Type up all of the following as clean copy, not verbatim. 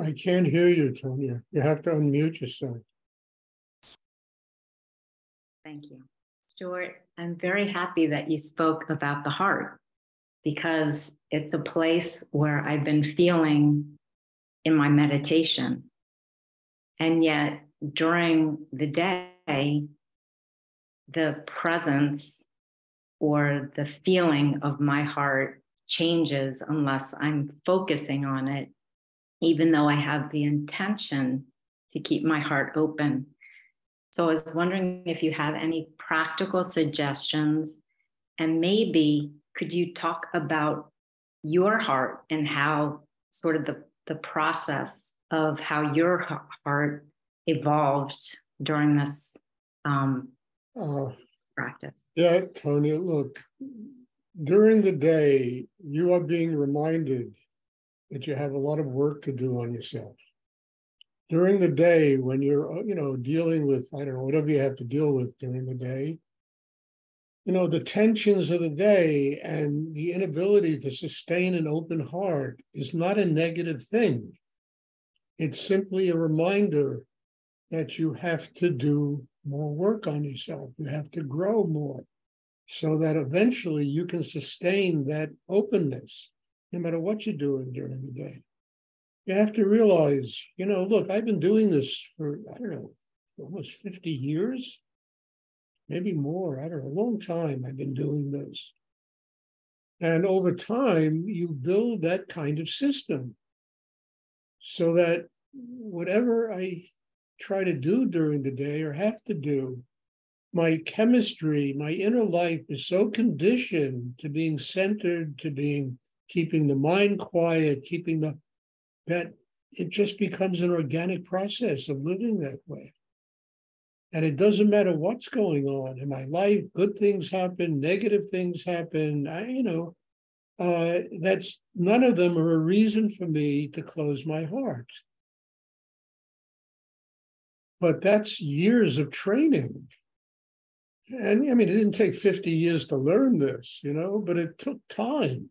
I can't hear you, Tonya. You have to unmute yourself. Thank you. Stuart, I'm very happy that you spoke about the heart because it's a place where I've been feeling in my meditation. And yet during the day, the presence or the feeling of my heart changes unless I'm focusing on it, even though I have the intention to keep my heart open. So I was wondering if you have any practical suggestions, and maybe could you talk about your heart and how sort of the process of how your heart evolved during this practice? Yeah, Tonya, look, during the day, you are being reminded that you have a lot of work to do on yourself. During the day, when you're, dealing with, I don't know, whatever you have to deal with during the day, the tensions of the day and the inability to sustain an open heart is not a negative thing. It's simply a reminder that you have to do more work on yourself. You have to grow more so that eventually you can sustain that openness, no matter what you're doing during the day. You have to realize, look, I've been doing this for, I don't know, almost 50 years, maybe more, I don't know, a long time I've been doing this. And over time, you build that kind of system so that whatever I try to do during the day or have to do, my chemistry, my inner life is so conditioned to being centered, to keeping the mind quiet, that it just becomes an organic process of living that way. And it doesn't matter what's going on in my life, good things happen, negative things happen, that's none of them are a reason for me to close my heart. But that's years of training. And I mean, it didn't take 50 years to learn this, but it took time.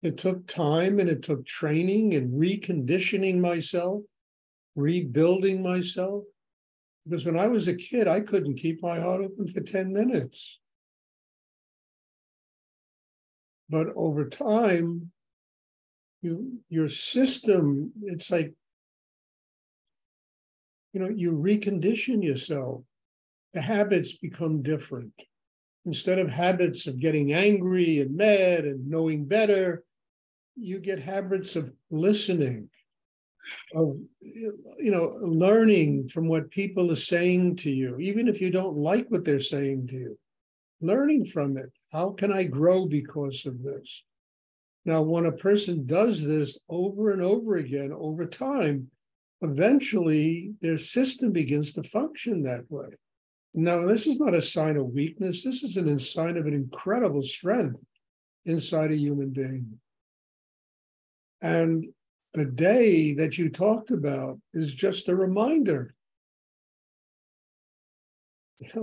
It took time and it took training and reconditioning myself, rebuilding myself. Because when I was a kid, I couldn't keep my heart open for 10 minutes. But over time, your system, it's like, you recondition yourself. The habits become different. Instead of habits of getting angry and mad and knowing better, you get habits of listening, of learning from what people are saying to you, even if you don't like what they're saying to you, learning from it. How can I grow because of this? Now, when a person does this over and over again, over time, eventually their system begins to function that way. Now, this is not a sign of weakness. This is a sign of an incredible strength inside a human being. And the day that you talked about is just a reminder,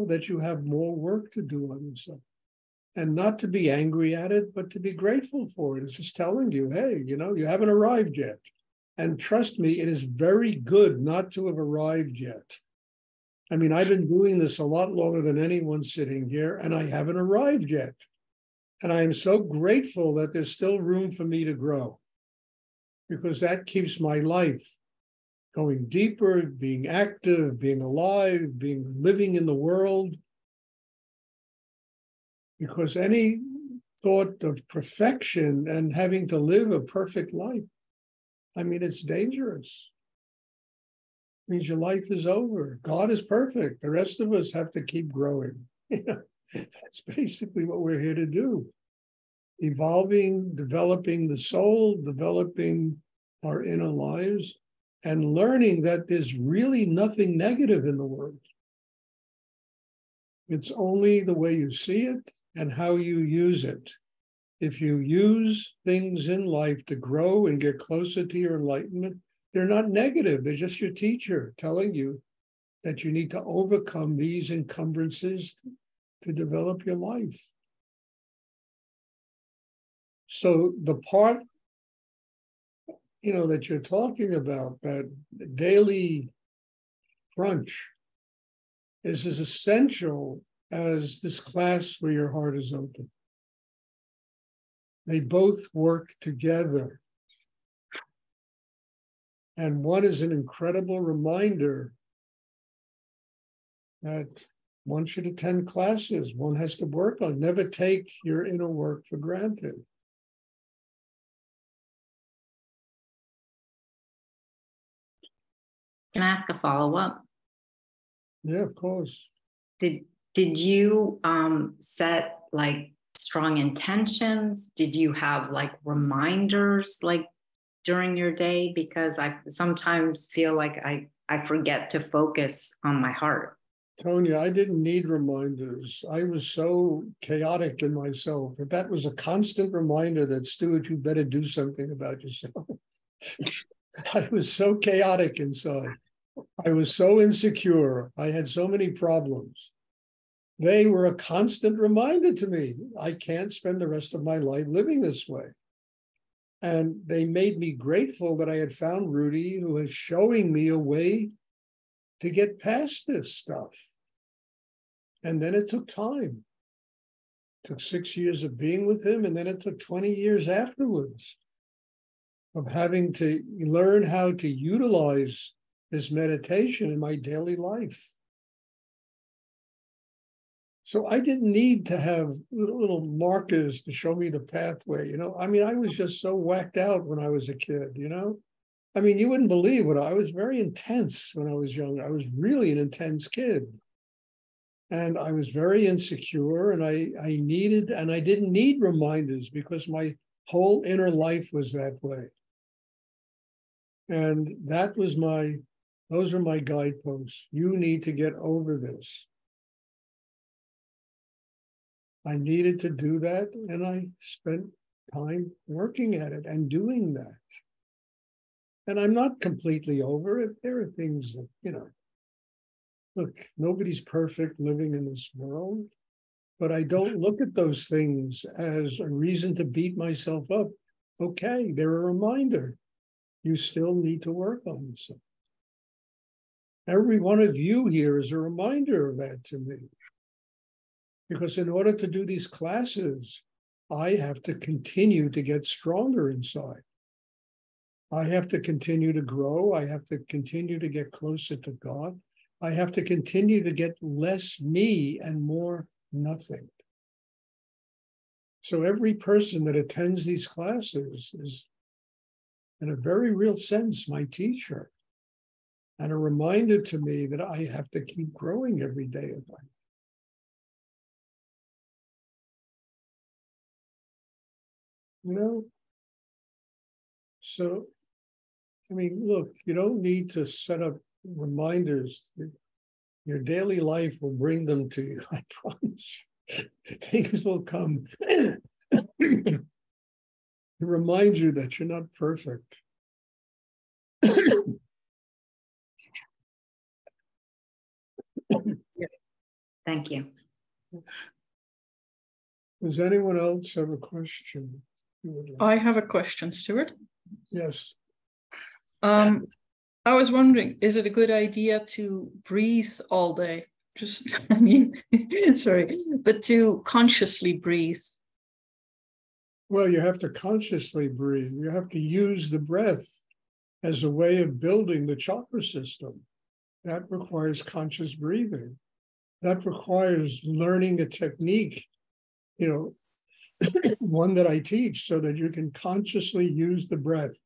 that you have more work to do on yourself. And not to be angry at it, but to be grateful for it. It's just telling you, hey, you haven't arrived yet. And trust me, it is very good not to have arrived yet. I mean, I've been doing this a lot longer than anyone sitting here, and I haven't arrived yet. And I am so grateful that there's still room for me to grow, because that keeps my life going deeper, being active, being alive, living in the world. Because any thought of perfection and having to live a perfect life, I mean, it's dangerous. It means your life is over. God is perfect. The rest of us have to keep growing. That's basically what we're here to do. Evolving, developing the soul, developing our inner lives, and learning that there's really nothing negative in the world. It's only the way you see it and how you use it. If you use things in life to grow and get closer to your enlightenment, they're not negative. They're just your teacher telling you that you need to overcome these encumbrances to develop your life. So the part that you're talking about, that daily crunch, is as essential as this class where your heart is open. They both work together. And one is an incredible reminder that one should attend classes, one has to work on. Never take your inner work for granted. Can I ask a follow-up? Yeah, of course. Did you set like strong intentions? Did you have like reminders like during your day? Because I sometimes feel like I forget to focus on my heart. Tonya, I didn't need reminders. I was so chaotic in myself that was a constant reminder that, Stuart, you better do something about yourself. I was so chaotic inside. I was so insecure. I had so many problems. They were a constant reminder to me. I can't spend the rest of my life living this way. And they made me grateful that I had found Rudy, who was showing me a way to get past this stuff. And then it took time. It took 6 years of being with him, and then it took 20 years afterwards of having to learn how to utilize this meditation in my daily life. So I didn't need to have little markers to show me the pathway, I mean, I was just so whacked out when I was a kid, I mean, you wouldn't believe what I was very intense when I was young. I was really an intense kid. And I was very insecure, and I didn't need reminders because my whole inner life was that way. And those are my guideposts. You need to get over this. I needed to do that, and I spent time working at it and doing that. And I'm not completely over it. There are things that, look, nobody's perfect living in this world, but I don't look at those things as a reason to beat myself up. Okay, they're a reminder. You still need to work on yourself. Every one of you here is a reminder of that to me. Because in order to do these classes, I have to continue to get stronger inside. I have to continue to grow. I have to continue to get closer to God. I have to continue to get less me and more nothing. So every person that attends these classes is, in a very real sense, my teacher, and a reminder to me that I have to keep growing every day of life. So, I mean, look, you don't need to set up reminders. Your daily life will bring them to you, I promise. Things will come to remind you that you're not perfect. Thank you. Does anyone else have a question? I have a question, Stuart. Yes. I was wondering, is it a good idea to breathe all day? Sorry, but to consciously breathe? Well, you have to consciously breathe. You have to use the breath as a way of building the chakra system. That requires conscious breathing. That requires learning a technique, one that I teach, so that you can consciously use the breath.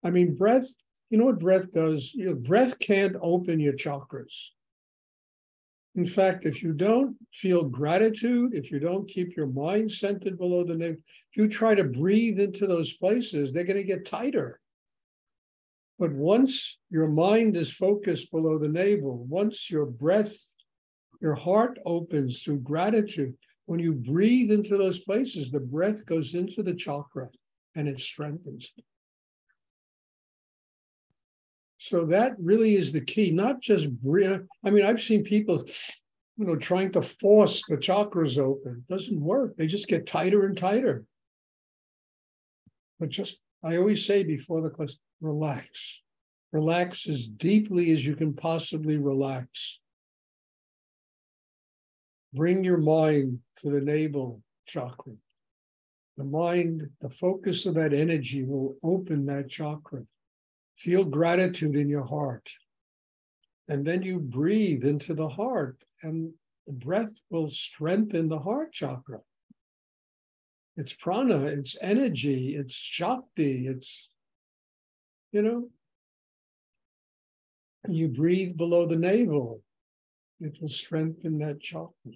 I mean, breath, you know what breath does? Breath can't open your chakras. In fact, if you don't feel gratitude, if you don't keep your mind centered below the navel, if you try to breathe into those places, they're going to get tighter. But once your mind is focused below the navel, once your breath, your heart opens through gratitude, when you breathe into those places, the breath goes into the chakra and it strengthens it. So that really is the key, not just breathe. I mean, I've seen people, trying to force the chakras open. It doesn't work. They just get tighter and tighter. But just I always say before the class, relax. Relax as deeply as you can possibly relax. Bring your mind to the navel chakra. The mind, the focus of that energy will open that chakra. Feel gratitude in your heart. And then you breathe into the heart, and the breath will strengthen the heart chakra. It's prana, it's energy, it's shakti, it's, you breathe below the navel, it will strengthen that chakra.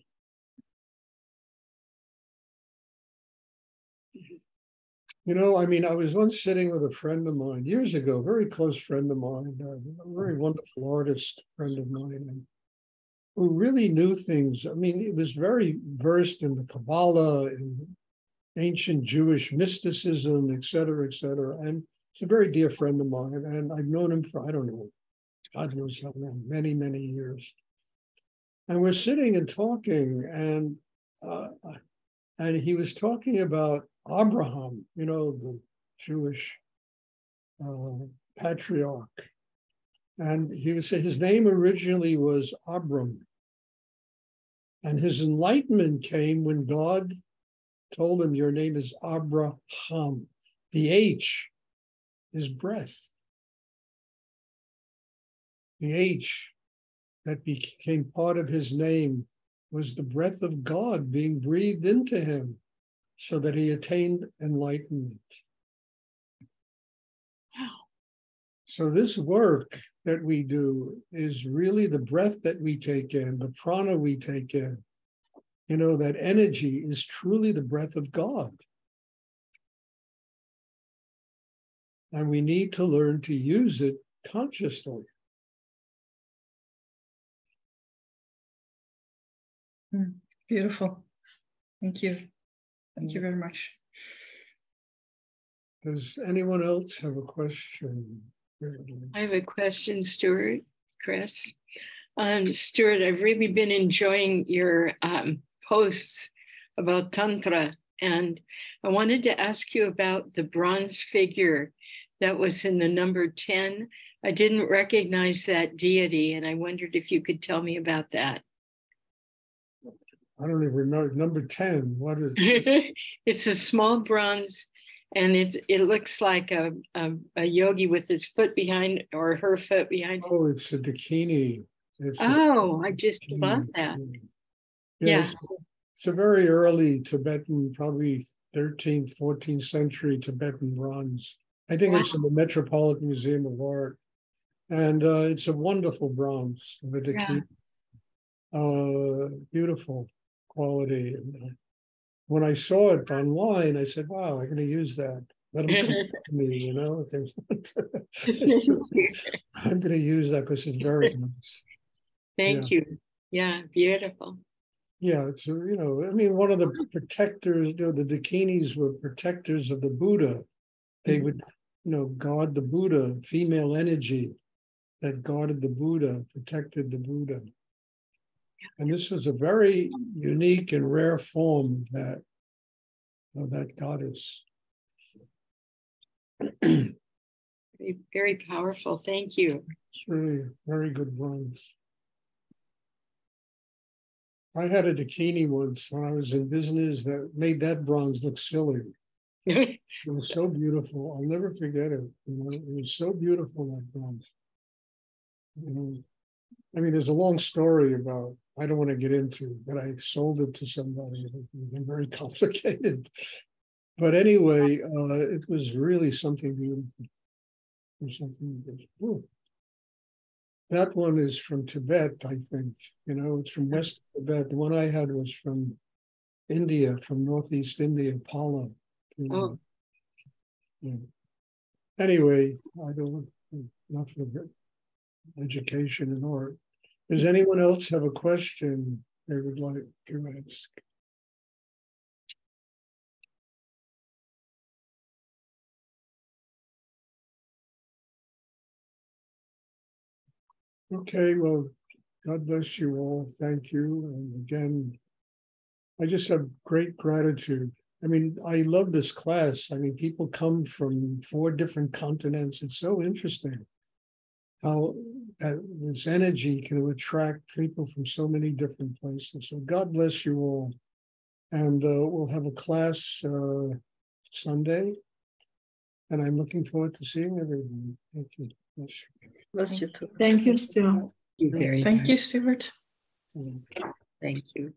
I was once sitting with a friend of mine years ago, a very close friend of mine, a very wonderful artist friend of mine, who really knew things. He was very versed in the Kabbalah, in ancient Jewish mysticism, et cetera, et cetera. And it's a very dear friend of mine. And I've known him for, I don't know, God knows how long, many, many years. And we're sitting and talking, and he was talking about Abraham, the Jewish patriarch. And he would say his name originally was Abram. And his enlightenment came when God told him, your name is Abraham. The H is breath. The H that became part of his name was the breath of God being breathed into him so that he attained enlightenment. Wow. So this work that we do is really the breath that we take in, the prana we take in. That energy is truly the breath of God. And we need to learn to use it consciously. Beautiful. Thank you. Thank you very much. Does anyone else have a question? I have a question, Stuart, Chris. Stuart, I've really been enjoying your posts about Tantra. And I wanted to ask you about the bronze figure that was in the number 10. I didn't recognize that deity, and I wondered if you could tell me about that. I don't even remember. Number 10, what is it? It's a small bronze, and it looks like a yogi with his foot behind, or her foot behind. Oh, it's a Dakini. I just love that. Yeah. It's a very early Tibetan, probably 13th, 14th century Tibetan bronze. I think it's in the Metropolitan Museum of Art. And it's a wonderful bronze of a Dakini. Beautiful quality. And when I saw it online, I said, wow, I'm going to use that. Let them come to me, I'm going to use that because it's very nice. Thank you. Yeah, beautiful. Yeah, it's, one of the protectors, the Dakinis were protectors of the Buddha. They would, guard the Buddha, female energy that guarded the Buddha, protected the Buddha. And this was a very unique and rare form of that goddess. Very, very powerful. Thank you. It's really a very good bronze. I had a Dakini once when I was in business that made that bronze look silly. It was so beautiful. I'll never forget it. It was so beautiful, that bronze. There's a long story about, I don't want to get into, that I sold it to somebody. It was very complicated. But anyway, it was really something beautiful. That one is from Tibet, I think. It's from West Tibet. The one I had was from India, from Northeast India, Pala. Oh. Yeah. Anyway, I don't want enough of education and art. Does anyone else have a question they would like to ask? Okay, well, God bless you all. Thank you. And again, I just have great gratitude I mean, I love this class. I mean, people come from 4 different continents. It's so interesting how this energy can attract people from so many different places. So God bless you all. And we'll have a class Sunday. And I'm looking forward to seeing everyone. Thank you. Bless you. Bless you too. Thank you, Stuart. You very Thank much. you, Stuart. Thank you.